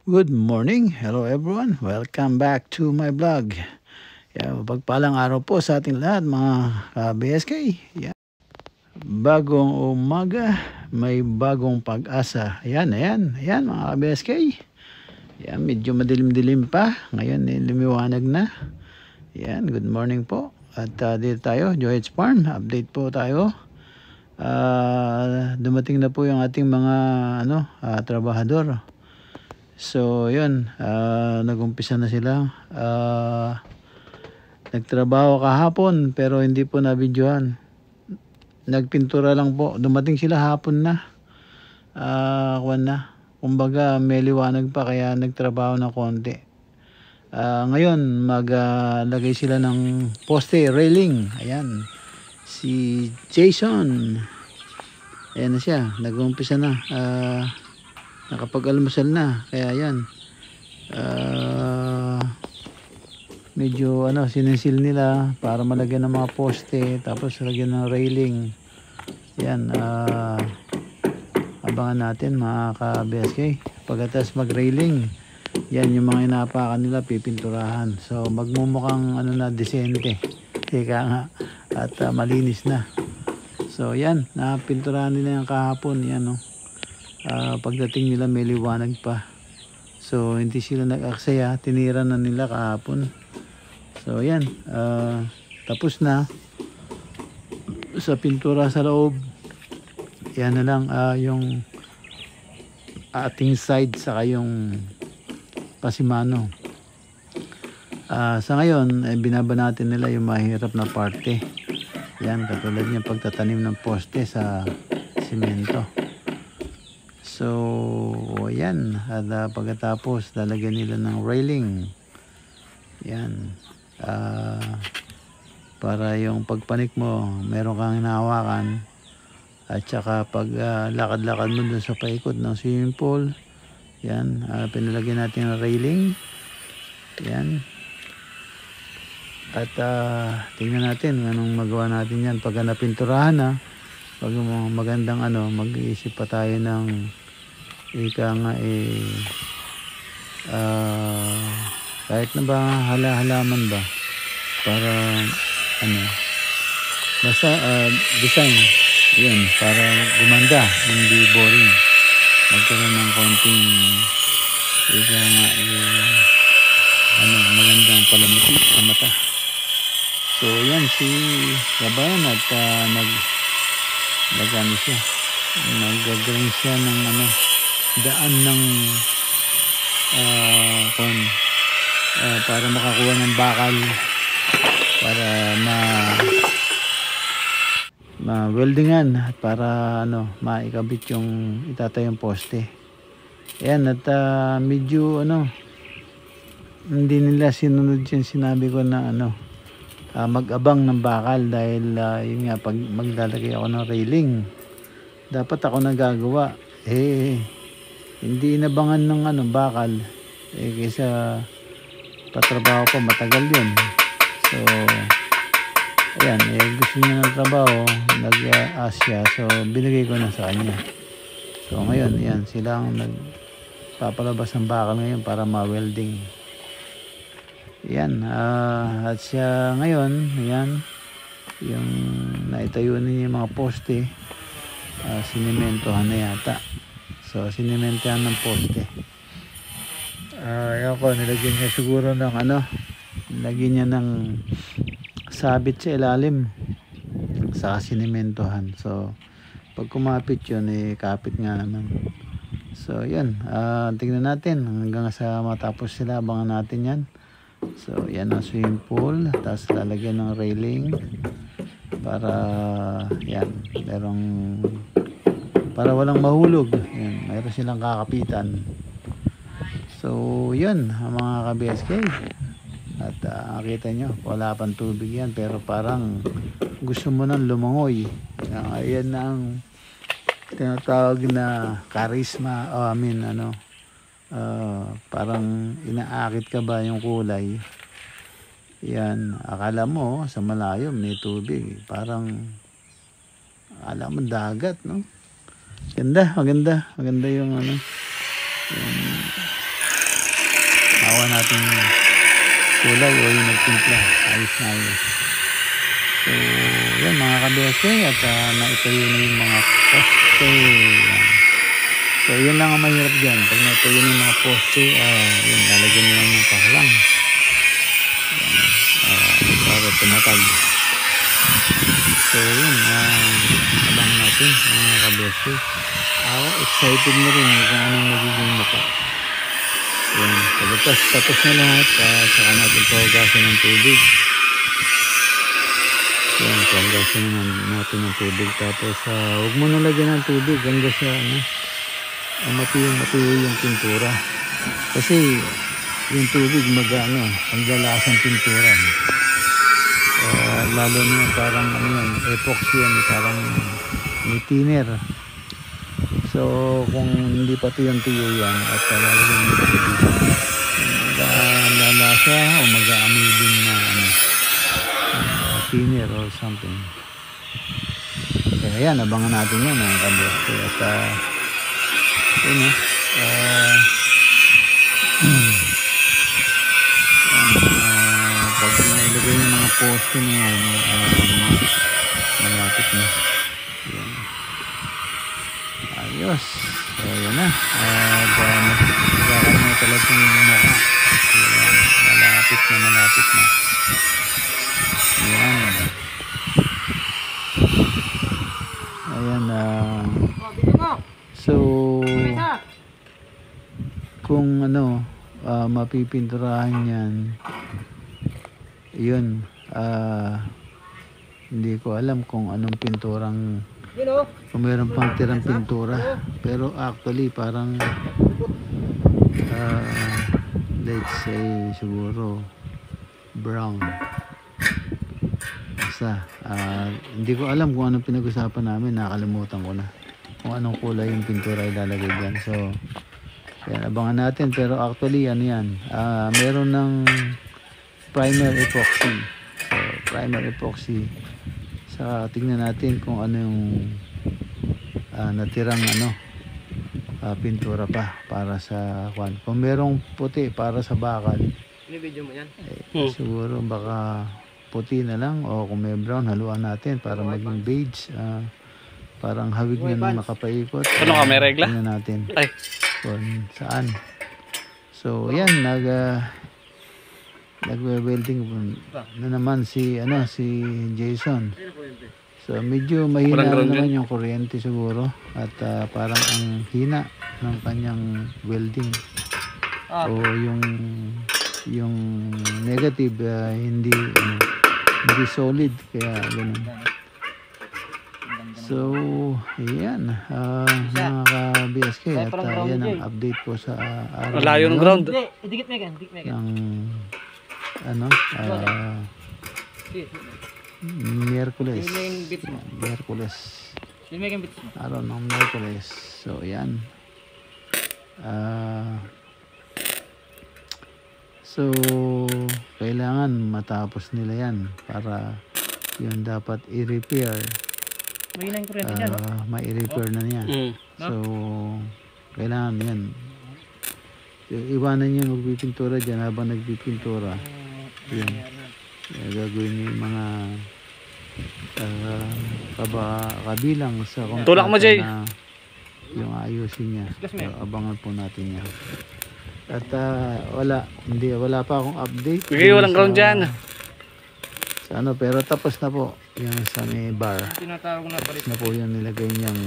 Good morning. Hello everyone. Welcome back to my vlog. Pagpalang araw po sa ating lahat mga BSK. Bagong umaga, may bagong pag-asa. Ayan mga BSK. Medyo madilim-dilim pa. Ngayon lumiwanag na. Good morning po. At dito tayo, Joy's Farm. Update po tayo. Dumating na po yung ating mga trabahador. So yun, nagumpisa na sila. Nagtrabaho kahapon pero hindi po na-videohan. Nagpintura lang po. Dumating sila hapon na. Kumbaga may liwanag pa kaya nagtrabaho ng konti. Ngayon maglagay sila ng poste, railing. Ayan. Si Jason. Ayan na siya. Nag-umpisa na. Nakapag-almusal na, kaya yan medyo sininsil nila para malagyan ng mga poste, tapos lagyan ng railing. Yan, abangan natin mga ka-BSK pagkatapos mag-railing. Yan yung mga inapakan nila, pipinturahan. So magmumukhang desente, ika nga, at malinis na. So yan, napinturahan nila yung kahapon. Yan pagdating nila may liwanag pa, so hindi sila nag-aksaya, tinira na nila kahapon. So yan, tapos na sa pintura sa loob. Yan na lang yung ating side saka yung pasimano. Sa ngayon binaba natin nila yung mahirap na parte. Yan, katulad yung pagtatanim ng poste sa simento. So, yan. At pagkatapos, lalagyan nila ng railing. Yan. Para yung pagpanik mo, meron kang hinahawakan. At saka pag lakad-lakad mo dun sa paikot ng swimming pool, yan. Pinalagyan natin ng railing. Yan. At tingnan natin anong magawa natin yan. Pag napinturahan na, pag magandang mag-iisip pa tayo ng ika nga kahit na ba halaman ba para basta design yun para gumanda, hindi boring, magkaroon ng konting ika nga magandang palamuti sa mata. So yan si Labayan at nagano siya, nag-grind siya ng daan ng para makakuha ng bakal para ma-weldingan at para maikabit yung itatayong poste. Ayan, at medyo hindi nila sinunod yung sinabi ko na mag-abang ng bakal dahil yun nga, pag maglalagay ako ng railing dapat ako nagagawa. hindi inabangan ng ano, bakal. Kaysa patrabaho pa, matagal yun. So, ayan, gusto niya ng trabaho, nag-ask siya. So, binigay ko na sa kanya. So, ngayon, ayan, sila ang nagpapalabas ng bakal ngayon para ma-welding. Ayan, at siya ngayon, ayan, yung naitayo niya yung mga poste, sinimentohan na yata. So, sinimentohan ng poste. Ayan ko, nilagyan niya siguro ng ano, nilagyan niya ng sabit sa ilalim sa sinimentohan. So, pag kumapit yun, kapit nga naman. So, yan, tingnan natin hanggang sa matapos sila, abangan natin yan. So, yan ang swimming pool. Tapos lalagyan ng railing para yan, para walang mahulog. Yan, mayroon silang kakapitan. So, yan ang mga ka-BSK. At nakita nyo, wala pang tubig yan, pero parang gusto mo nang lumangoy. Ayan na ang tinatawag na charisma, parang inaakit ka ba yung kulay. Yan, akala mo sa malayo may tubig, parang akala mo dagat, no? Maganda yung ano, yung awa natin kulay o yung nagtimpla, ayos na ayos. So yan mga ka-BSK, at naitayo na yung mga poste. So, yun lang ang mahirap dyan. Pag natuloy yung mga poste, yun, lalagyan nyo lang ng pakalang. Para tumatag. So, yun, abang natin, mga kabeste. Excited na rin kung anong magiging mukha. Yun, tapos na lahat, saka natin paugasan ng tubig. Yun, paugasan natin ng tubig. Tapos, huwag mo nalagyan ng tubig hanggang sa, matuyo yung pintura. Kasi yung tubig panggalasang pintura. Lalo na parang epoxy yan, parang may thinner. So kung hindi pa tuyo yan at lalagyan mo tubig, lalasa o mag-aamoy din na thinner or something. Kaya yan, abangan natin yan mga kabeste. At pag nailagay yung mga poste na yan, malapit na. Yan. Ayos. So yan na, magkakaroon na talaga yung mukha. Malapit na. Yan. Ayan. So kung mapipinturahan yan, yun, hindi ko alam kung anong pinturang, kung meron pang tirang pintura, pero actually parang let's say siguro brown. Basta hindi ko alam kung anong pinag-usapan namin, nakalimutan ko na kung anong kulay yung pintura ilalagay dyan. So yan, abangan natin. Pero actually meron ng primer epoxy. So primer epoxy, sa tingnan natin kung ano yung natirang pintura pa para sa kung merong puti para sa bakal. Video mo yan? Siguro baka puti na lang, o kung may brown haluan natin para maging beige. Parang hawig na nung nakapaikot. Ano ka, may regla? Tingnan natin Ay. kung saan. So yan, nagwe-welding na naman si Jason. So medyo mahina naman yung kuryente siguro, at parang ang hina ng kanyang welding. O yung negative hindi solid, kaya ganun. So yan, mga ka-BSK, at yan ang update ko sa araw malayo ng ground. Dikit megan. ng Miyerkules. Araw ng Miyerkules. So yan. So kailangan matapos nila yan para yung dapat i-repair, Mahina yung kuryente dyan, no? mai-repair na niya. No? So kailangan yan, iwanan niya magpipintura dyan habang nagpipintura. Yun, gagawin niya yung mga kabilang sa Tulak mo, Jay. na yung ayusin niya. So, abangan po natin yan. At wala pa akong update. Bigay, walang ground dyan. Sa ano, pero tapos na po yung sa may bar. Tinatawag na Tapos na po yung nilagay niyang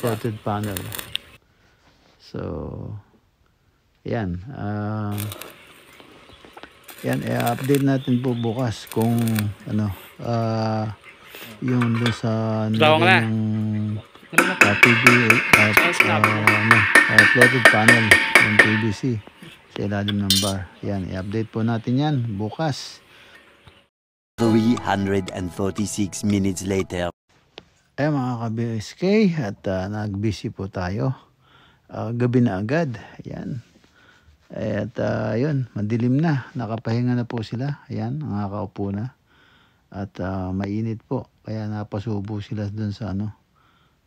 coated panel. So yan, i-update natin po bukas kung ano, yung doon sa nilagay yung floated panel yung PVC sa ilalim ng bar. Yan, i-update po natin yan bukas. 346 minutes later. Mga ka-BSK, at nag-busy po tayo. Gabi na agad. Ayan. At yun, madilim na. Nakapahinga na po sila. Ayan, nakakaupo na. At mainit po. Kaya napasubo sila dun sa ano,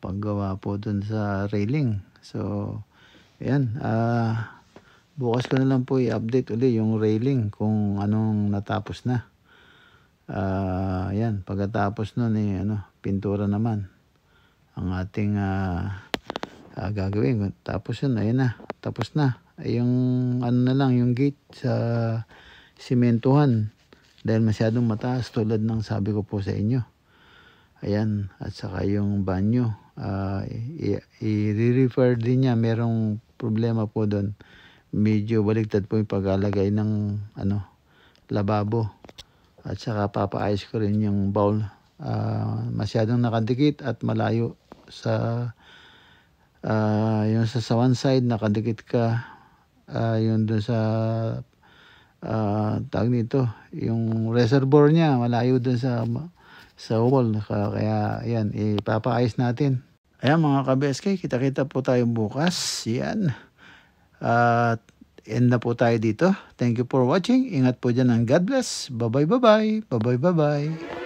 paggawa po dun sa railing. So, ayan. Bukas ko na lang po i-update uli yung railing kung anong natapos na. Yan, pagkatapos nun pintura naman ang ating gagawin. Tapos yun, ayun na, tapos na. Yung ano na lang, yung gate sa simentuhan dahil masyadong mataas tulad ng sabi ko po sa inyo. Ayan, at saka yung banyo, i-refer din niya. Merong problema po doon, medyo baligtad po yung pag-alagay ng lababo. At saka papaayos ko rin yung bowl. Masyadong nakadikit at malayo sa yung sa one side nakadikit ka, yung dun sa tawag nito, yung reservoir niya malayo dun sa wall. Kaya yan, ipapaayos natin. Ayan mga ka-BSK, kita-kita po tayo bukas. Yan. At end na po tayo dito. Thank you for watching. Ingat po dyan, and God bless. Bye-bye, bye-bye. Bye-bye, bye-bye.